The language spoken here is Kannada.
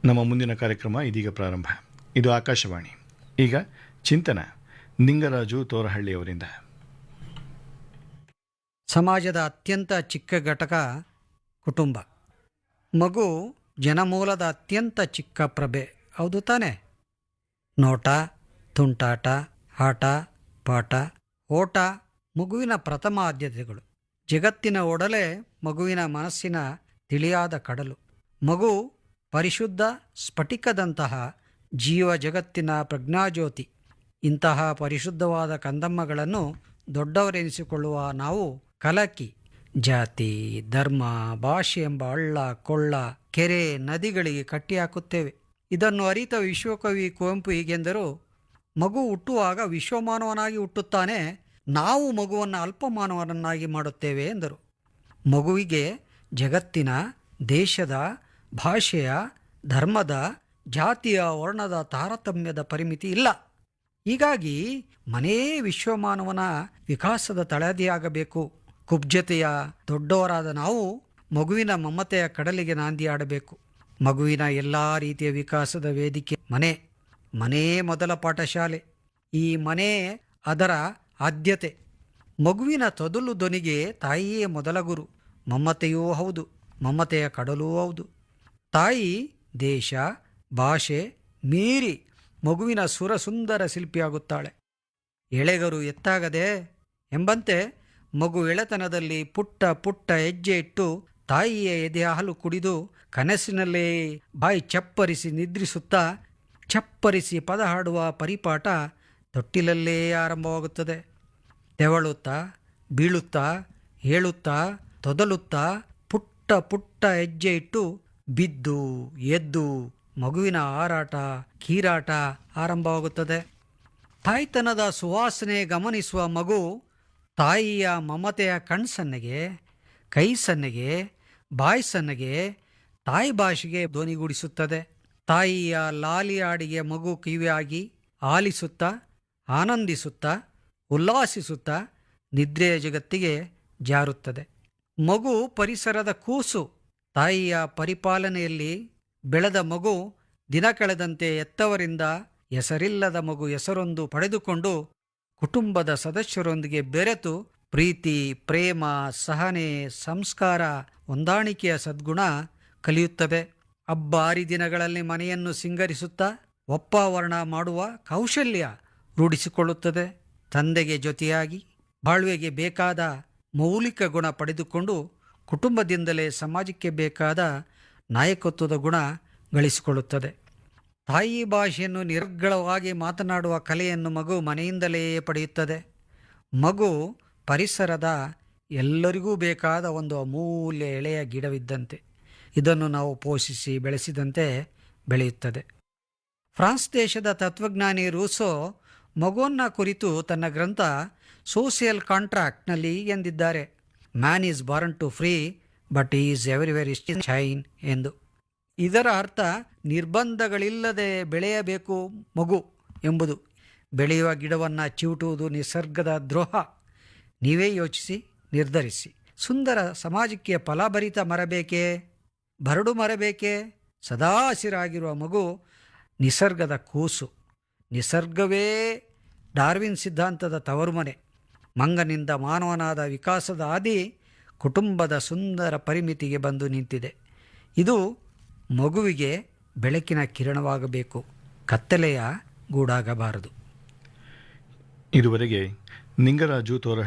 ನಮ್ಮ ಮುಂದಿನ ಕಾರ್ಯಕ್ರಮ ಇದೀಗ ಪ್ರಾರಂಭ. ಇದು ಆಕಾಶವಾಣಿ. ಈಗ ಚಿಂತನ ನಿಂಗರಾಜು ತೋರಹಳ್ಳಿಯವರಿಂದ. ಸಮಾಜದ ಅತ್ಯಂತ ಚಿಕ್ಕ ಘಟಕ ಕುಟುಂಬ. ಮಗು ಜನಮೂಲದ ಅತ್ಯಂತ ಚಿಕ್ಕ ಪ್ರಭೆ, ಹೌದು ತಾನೆ? ನೋಟ, ತುಂಟಾಟ, ಆಟ, ಪಾಠ, ಓಟ ಮಗುವಿನ ಪ್ರಥಮ ಆದ್ಯತೆಗಳು. ಜಗತ್ತಿನ ಒಡಲೆ ಮಗುವಿನ ಮನಸ್ಸಿನ ತಿಳಿಯಾದ ಕಡಲು. ಮಗು ಪರಿಶುದ್ಧ ಸ್ಫಟಿಕದಂತಹ ಜೀವ ಜಗತ್ತಿನ ಪ್ರಜ್ಞಾಜ್ಯೋತಿ. ಇಂತಹ ಪರಿಶುದ್ಧವಾದ ಕಂದಮ್ಮಗಳನ್ನು ದೊಡ್ಡವರೆನಿಸಿಕೊಳ್ಳುವ ನಾವು ಕಲಕಿ ಜಾತಿ, ಧರ್ಮ, ಭಾಷೆ ಎಂಬ ಹಳ್ಳ ಕೊಳ್ಳ, ಕೆರೆ, ನದಿಗಳಿಗೆ ಕಟ್ಟಿಹಾಕುತ್ತೇವೆ. ಇದನ್ನು ಅರಿತ ವಿಶ್ವಕವಿ ಕುವೆಂಪು ಹೀಗೆಂದರು: ಮಗು ಹುಟ್ಟುವಾಗ ವಿಶ್ವಮಾನವನಾಗಿ ಹುಟ್ಟುತ್ತಾನೆ, ನಾವು ಮಗುವನ್ನು ಅಲ್ಪಮಾನವನನ್ನಾಗಿ ಮಾಡುತ್ತೇವೆ ಎಂದರು. ಮಗುವಿಗೆ ಜಗತ್ತಿನ, ದೇಶದ, ಭಾಷೆಯ, ಧರ್ಮದ, ಜಾತಿಯ, ವರ್ಣದ ತಾರತಮ್ಯದ ಪರಿಮಿತಿ ಇಲ್ಲ. ಹೀಗಾಗಿ ಮನೆಯೇ ವಿಶ್ವಮಾನವನ ವಿಕಾಸದ ತಳಹದಿಯಾಗಬೇಕು. ಕುಬ್ಜತೆಯ ದೊಡ್ಡವರಾದ ನಾವು ಮಗುವಿನ ಮಮತೆಯ ಕಡಲಿಗೆ ನಾಂದಿಯಾಡಬೇಕು. ಮಗುವಿನ ಎಲ್ಲ ರೀತಿಯ ವಿಕಾಸದ ವೇದಿಕೆ ಮನೆ. ಮನೆಯೇ ಮೊದಲ ಪಾಠಶಾಲೆ. ಈ ಮನೆ ಅದರ ಆದ್ಯತೆ. ಮಗುವಿನ ತೊದಲು ಧ್ವನಿಗೆ ತಾಯಿಯೇ ಮೊದಲ ಗುರು. ಮಮತೆಯೂ ಹೌದು, ಮಮತೆಯ ಕಡಲೂ ಹೌದು. ತಾಯಿ ದೇಶ, ಭಾಷೆ ಮೀರಿ ಮಗುವಿನ ಸುರಸುಂದರ ಶಿಲ್ಪಿಯಾಗುತ್ತಾಳೆ. ಎಳೆಗರು ಎತ್ತಾಗದೆ ಎಂಬಂತೆ ಮಗು ಎಳೆತನದಲ್ಲಿ ಪುಟ್ಟ ಪುಟ್ಟ ಹೆಜ್ಜೆ ಇಟ್ಟು ತಾಯಿಯ ಎದೆ ಹಾಲು ಕುಡಿದು ಕನಸಿನಲ್ಲೇ ಬಾಯಿ ಚಪ್ಪರಿಸಿ ನಿದ್ರಿಸುತ್ತಾ ಚಪ್ಪರಿಸಿ ಪದ ಹಾಡುವ ಪರಿಪಾಠ ತೊಟ್ಟಿಲಲ್ಲೇ ಆರಂಭವಾಗುತ್ತದೆ. ತೆವಳುತ್ತಾ, ಬೀಳುತ್ತಾ, ಹೇಳುತ್ತಾ, ತೊದಲುತ್ತಾ ಪುಟ್ಟ ಪುಟ್ಟ ಹೆಜ್ಜೆ ಇಟ್ಟು ಬಿದ್ದು ಎದ್ದು ಮಗುವಿನ ಹಾರಾಟ ಕೀರಾಟ ಆರಂಭವಾಗುತ್ತದೆ. ತಾಯ್ತನದ ಸುವಾಸನೆ ಗಮನಿಸುವ ಮಗು ತಾಯಿಯ ಮಮತೆಯ ಕಣ್ಸನ್ನೆಗೆ, ಕೈ ಸನ್ನೆಗೆ, ಬಾಯಿ ಸನ್ನೆಗೆ, ತಾಯಿ ಭಾಷೆಗೆ ಧ್ವನಿಗೂಡಿಸುತ್ತದೆ. ತಾಯಿಯ ಲಾಲಿ ಹಾಡಿಗೆ ಮಗು ಕಿವಿಯಾಗಿ ಆಲಿಸುತ್ತಾ, ಆನಂದಿಸುತ್ತಾ, ಉಲ್ಲಾಸಿಸುತ್ತಾ ನಿದ್ರೆಯ ಜಗತ್ತಿಗೆ ಜಾರುತ್ತದೆ. ಮಗು ಪರಿಸರದ ಕೂಸು. ತಾಯಿಯ ಪರಿಪಾಲನೆಯಲ್ಲಿ ಬೆಳೆದ ಮಗು ದಿನ ಕಳೆದಂತೆ ಹೆತ್ತವರಿಂದ ಹೆಸರಿಲ್ಲದ ಮಗು ಹೆಸರೊಂದು ಪಡೆದುಕೊಂಡು ಕುಟುಂಬದ ಸದಸ್ಯರೊಂದಿಗೆ ಬೆರೆತು ಪ್ರೀತಿ, ಪ್ರೇಮ, ಸಹನೆ, ಸಂಸ್ಕಾರ, ಹೊಂದಾಣಿಕೆಯ ಸದ್ಗುಣ ಕಲಿಯುತ್ತದೆ. ಹಬ್ಬ ಹರಿದಿನಗಳಲ್ಲಿ ಮನೆಯನ್ನು ಸಿಂಗರಿಸುತ್ತಾ ಒಪ್ಪಾವರಣ ಮಾಡುವ ಕೌಶಲ್ಯ ರೂಢಿಸಿಕೊಳ್ಳುತ್ತದೆ. ತಂದೆಗೆ ಜೊತೆಯಾಗಿ ಬಾಳ್ವೆಗೆ ಬೇಕಾದ ಮೌಲಿಕ ಗುಣ ಪಡೆದುಕೊಂಡು ಕುಟುಂಬದಿಂದಲೇ ಸಮಾಜಕ್ಕೆ ಬೇಕಾದ ನಾಯಕತ್ವದ ಗುಣ ಗಳಿಸಿಕೊಳ್ಳುತ್ತದೆ. ತಾಯಿ ಭಾಷೆಯನ್ನು ನಿರರ್ಗಳವಾಗಿ ಮಾತನಾಡುವ ಕಲೆಯನ್ನು ಮಗು ಮನೆಯಿಂದಲೇ ಪಡೆಯುತ್ತದೆ. ಮಗು ಪರಿಸರದ ಎಲ್ಲರಿಗೂ ಬೇಕಾದ ಒಂದು ಅಮೂಲ್ಯ ಎಳೆಯ ಗಿಡವಿದ್ದಂತೆ. ಇದನ್ನು ನಾವು ಪೋಷಿಸಿ ಬೆಳೆಸಿದಂತೆ ಬೆಳೆಯುತ್ತದೆ. ಫ್ರಾನ್ಸ್ ದೇಶದ ತತ್ವಜ್ಞಾನಿ ರೂಸೋ ಮಗುವನ್ನು ಕುರಿತು ತನ್ನ ಗ್ರಂಥ ಸೋಷಿಯಲ್ ಕಾಂಟ್ರಾಕ್ಟ್ನಲ್ಲಿ ಎಂದಿದ್ದಾರೆ: man is born to free but is everywhere is chain ಎಂದು. ಇದರ ಅರ್ಥ ನಿರ್ಬಂಧಗಳಿಲ್ಲದೆ ಬೆಳೆಯಬೇಕು ಮಗು ಎಂಬುದು. ಬೆಳೆಯುವ ಗಿಡವನ್ನು ಚಿವುಟುವುದು ನಿಸರ್ಗದ ದ್ರೋಹ. ನೀವೇ ಯೋಚಿಸಿ, ನಿರ್ಧರಿಸಿ. ಸುಂದರ ಸಮಾಜಕ್ಕೆ ಫಲಭರಿತ ಮರ ಬೇಕೇ? ಬರಡು ಮರ ಬೇಕೇ? ಸದಾ ಹಸಿರಾಗಿರುವ ಮಗು ನಿಸರ್ಗದ ಕೂಸು. ನಿಸರ್ಗವೇ ಡಾರ್ವಿನ್ ಸಿದ್ಧಾಂತದ ತವರುಮನೆ. ಮಂಗನಿಂದ ಮಾನವನಾದ ವಿಕಾಸದ ಹಾದಿ ಕುಟುಂಬದ ಸುಂದರ ಪರಿಮಿತಿಗೆ ಬಂದು ನಿಂತಿದೆ. ಇದು ಮಗುವಿಗೆ ಬೆಳಕಿನ ಕಿರಣವಾಗಬೇಕು, ಕತ್ತಲೆಯ ಗೂಡಾಗಬಾರದು. ಇದುವರೆಗೆ ನಿಂಗರಾಜು ತೋರಹಳ್ಳಿ